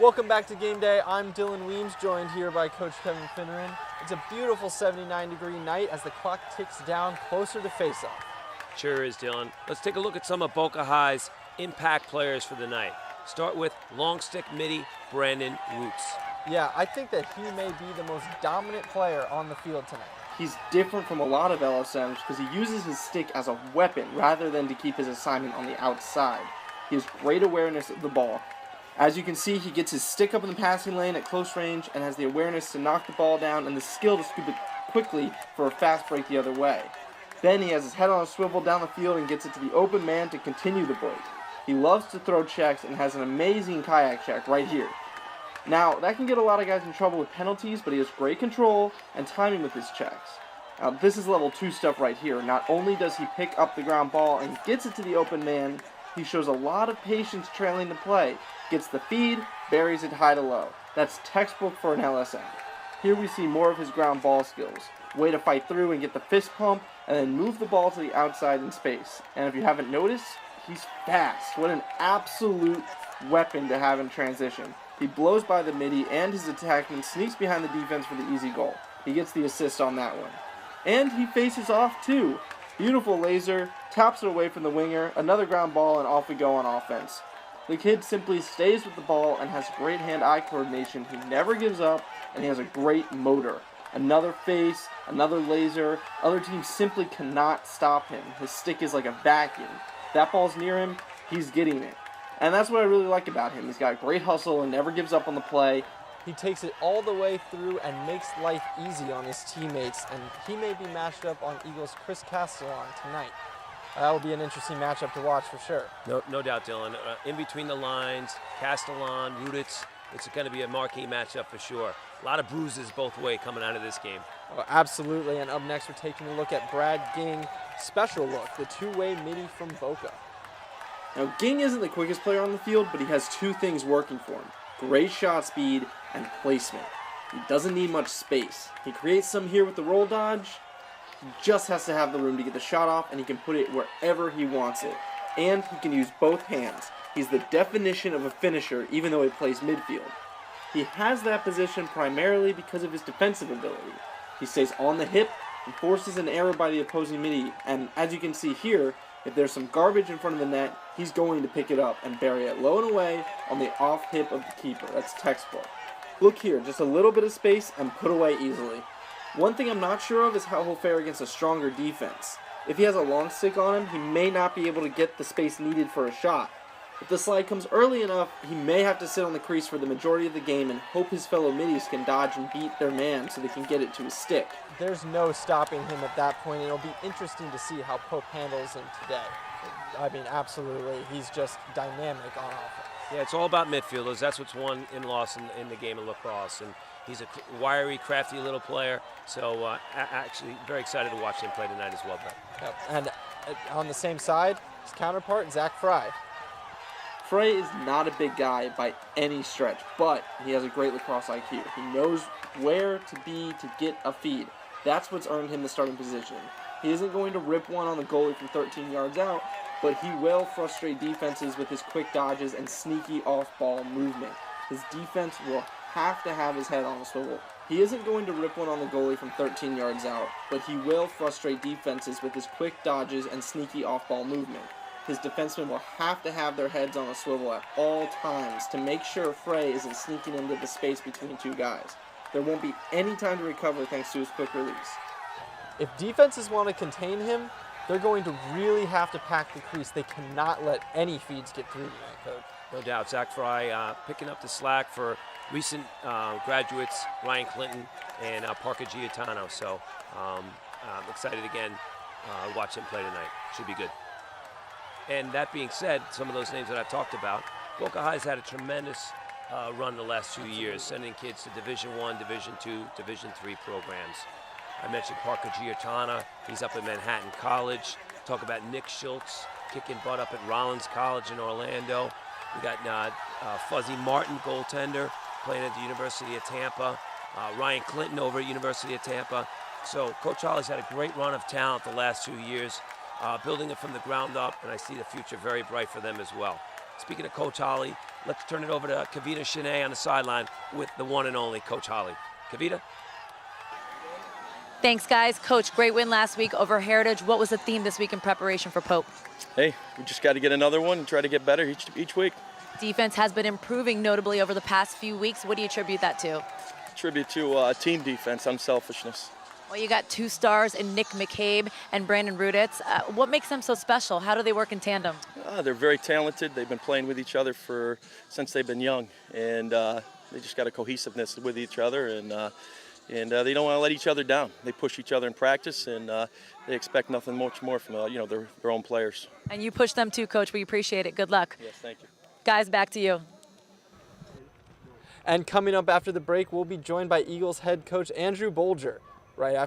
Welcome back to Game Day. I'm Dylan Weems, joined here by Coach Kevin Finneran. It's a beautiful 79-degree night as the clock ticks down closer to face-off. Sure is, Dylan. Let's take a look at some of Boca High's impact players for the night. Start with long stick midi, Brandon Roots. Yeah, I think that he may be the most dominant player on the field tonight. He's different from a lot of LSMs because he uses his stick as a weapon rather than to keep his assignment on the outside. He has great awareness of the ball. As you can see, he gets his stick up in the passing lane at close range and has the awareness to knock the ball down and the skill to scoop it quickly for a fast break the other way. Then he has his head on a swivel down the field and gets it to the open man to continue the break. He loves to throw checks and has an amazing kayak check right here. Now, that can get a lot of guys in trouble with penalties, but he has great control and timing with his checks. Now, this is level 2 stuff right here. Not only does he pick up the ground ball and gets it to the open man, he shows a lot of patience trailing the play. Gets the feed, buries it high to low. That's textbook for an LSM. Here we see more of his ground ball skills. Way to fight through and get the fist pump, and then move the ball to the outside in space. And if you haven't noticed, he's fast. What an absolute weapon to have in transition. He blows by the midi, and his attackman sneaks behind the defense for the easy goal. He gets the assist on that one. And he faces off too. Beautiful laser, taps it away from the winger, another ground ball, and off we go on offense. The kid simply stays with the ball and has great hand-eye coordination. He never gives up, and he has a great motor. Another face, another laser. Other teams simply cannot stop him. His stick is like a vacuum. If that ball's near him, he's getting it. And that's what I really like about him. He's got great hustle and never gives up on the play. He takes it all the way through and makes life easy on his teammates, and he may be matched up on Eagles' Chris Castellon tonight. That will be an interesting matchup to watch for sure. No doubt, Dylan. In between the lines, Castellon, Ruditz, it's going to be a marquee matchup for sure. A lot of bruises both ways coming out of this game. Oh, absolutely, and up next we're taking a look at Brad Ging, special look, the two-way midi from Boca. Now, Ging isn't the quickest player on the field, but he has two things working for him. Great shot speed and placement. He doesn't need much space. He creates some here with the roll dodge. He just has to have the room to get the shot off, and he can put it wherever he wants it. And he can use both hands. He's the definition of a finisher, even though he plays midfield. He has that position primarily because of his defensive ability. He stays on the hip and forces an error by the opposing midi, and as you can see here, if there's some garbage in front of the net, he's going to pick it up and bury it low and away on the off hip of the keeper. That's textbook. Look here, just a little bit of space and put away easily. One thing I'm not sure of is how he'll fare against a stronger defense. If he has a long stick on him, he may not be able to get the space needed for a shot. If the slide comes early enough, he may have to sit on the crease for the majority of the game and hope his fellow middies can dodge and beat their man so they can get it to his stick. There's no stopping him at that point. It'll be interesting to see how Pope handles him today. I mean, absolutely, he's just dynamic on offense. Yeah, it's all about midfielders. That's what's won and lost in the game of lacrosse. And he's a wiry, crafty little player. So actually very excited to watch him play tonight as well, Brett. Yep. And on the same side, his counterpart, Zach Fry. Frey is not a big guy by any stretch, but he has a great lacrosse IQ. He knows where to be to get a feed. That's what's earned him the starting position. He isn't going to rip one on the goalie from 13 yards out, but he will frustrate defenses with his quick dodges and sneaky off-ball movement. His defense will have to have his head on a swivel. He isn't going to rip one on the goalie from 13 yards out, but he will frustrate defenses with his quick dodges and sneaky off-ball movement. His defensemen will have to have their heads on a swivel at all times to make sure Frey isn't sneaking into the space between two guys. There won't be any time to recover thanks to his quick release. If defenses want to contain him, they're going to really have to pack the crease. They cannot let any feeds get through tonight, Coach. No doubt. Zach Fry picking up the slack for recent graduates, Ryan Clinton and Parker Giotano. So I'm excited again to watch him play tonight. Should be good. And that being said, some of those names that I've talked about, Boca High's had a tremendous run the last 2 years, sending kids to Division I, Division II, Division III programs. I mentioned Parker Giotana. He's up at Manhattan College. Talk about Nick Schultz kicking butt up at Rollins College in Orlando. We got Fuzzy Martin, goaltender, playing at the University of Tampa. Ryan Clinton over at University of Tampa. So Coach Holly's had a great run of talent the last 2 years, building it from the ground up, and I see the future very bright for them as well. Speaking of Coach Holly, let's turn it over to Kavita Shanae on the sideline with the one and only Coach Holly. Kavita? Thanks, guys. Coach, great win last week over Heritage. What was the theme this week in preparation for Pope? Hey, we just got to get another one and try to get better each week. Defense has been improving notably over the past few weeks. What do you attribute that to? Tribute to team defense, unselfishness. Well, you got 2 stars in Nick McCabe and Brandon Ruditz. What makes them so special? How do they work in tandem? They're very talented. They've been playing with each other since they've been young, and they just got a cohesiveness with each other, and they don't want to let each other down. They push each other in practice, and they expect nothing much more from their own players. And you push them too, Coach. We appreciate it. Good luck. Yes, thank you. Guys, back to you. And coming up after the break, we'll be joined by Eagles head coach Andrew Bolger right after.